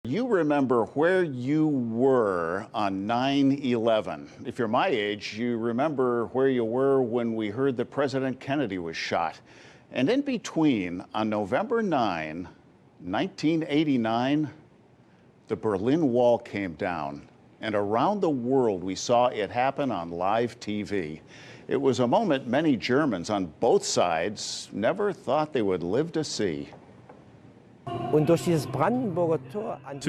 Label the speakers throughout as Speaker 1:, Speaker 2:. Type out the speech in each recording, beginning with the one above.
Speaker 1: You remember where you were on 9/11. If you're my age, you remember where you were when we heard that President Kennedy was shot. And in between, on November 9, 1989, the Berlin Wall came down. And around the world, we saw it happen on live TV. It was a moment many Germans on both sides never thought they would live to see.
Speaker 2: To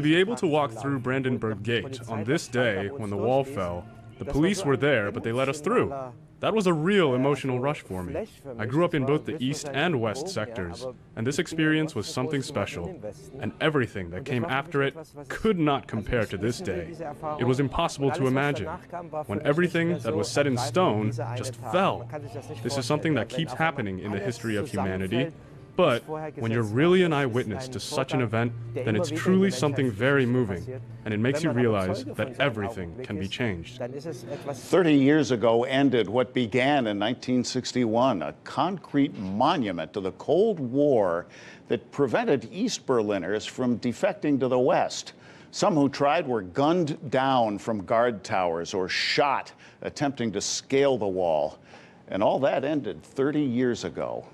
Speaker 2: be able to walk through Brandenburg Gate on this day when the wall fell, the police were there, but they let us through. That was a real emotional rush for me. I grew up in both the East and West sectors, and this experience was something special. And everything that came after it could not compare to this day. It was impossible to imagine, when everything that was set in stone just fell. This is something that keeps happening in the history of humanity. But when you're really an eyewitness to such an event, then it's truly something very moving, and it makes you realize that everything can be changed.
Speaker 1: 30 years ago ended what began in 1961, a concrete monument to the Cold War that prevented East Berliners from defecting to the West. Some who tried were gunned down from guard towers or shot attempting to scale the wall. And all that ended 30 years ago.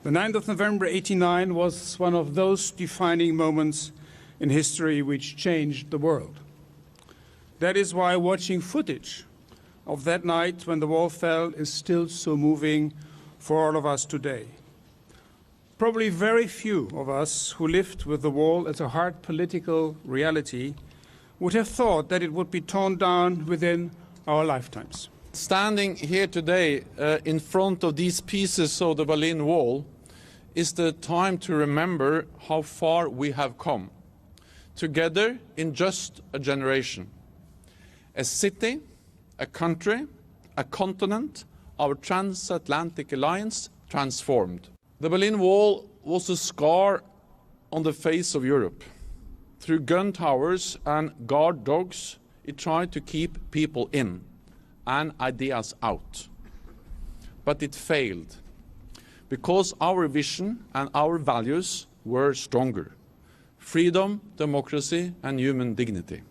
Speaker 3: The 9th of November 1989 was one of those defining moments in history which changed the world. That is why watching footage of that night when the wall fell is still so moving for all of us today. Probably very few of us who lived with the wall as a hard political reality would have thought that it would be torn down within our lifetimes.
Speaker 4: Standing here today in front of these pieces of the Berlin Wall is the time to remember how far we have come, together in just a generation. A city, a country, a continent, our transatlantic alliance transformed. The Berlin Wall was a scar on the face of Europe. Through gun towers and guard dogs, it tried to keep people in and ideas out. But it failed, because our vision and our values were stronger. Freedom, democracy, and human dignity.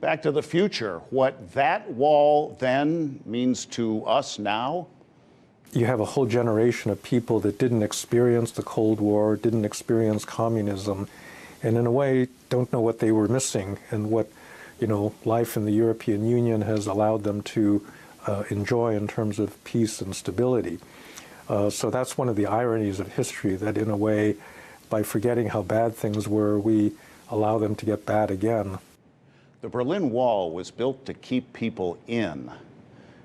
Speaker 1: Back to the future, what that wall then means to us now?
Speaker 5: You have a whole generation of people that didn't experience the Cold War, didn't experience communism, and in a way don't know what they were missing and what life in the European Union has allowed them to enjoy in terms of peace and stability. So that's one of the ironies of history, that in a way, by forgetting how bad things were, we allow them to get bad again.
Speaker 1: The Berlin Wall was built to keep people in.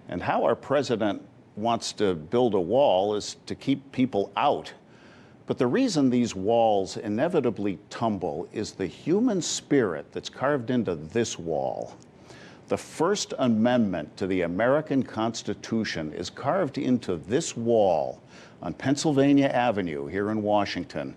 Speaker 1: And how our president wants to build a wall is to keep people out. But the reason these walls inevitably tumble is the human spirit that's carved into this wall. The First Amendment to the American Constitution is carved into this wall on Pennsylvania Avenue here in Washington.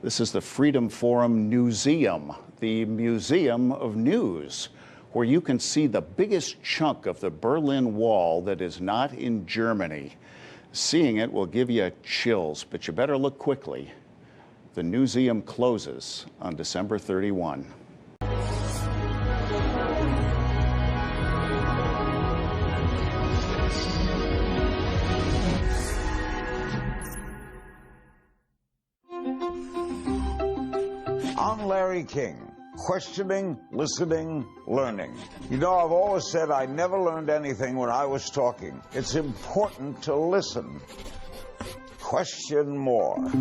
Speaker 1: This is the Freedom Forum Newseum, the Museum of News, where you can see the biggest chunk of the Berlin Wall that is not in Germany. Seeing it will give you chills, but you better look quickly. The Newseum closes on December 31.
Speaker 6: I'm Larry King, questioning, listening, learning. You know, I've always said I never learned anything when I was talking. It's important to listen. Question more.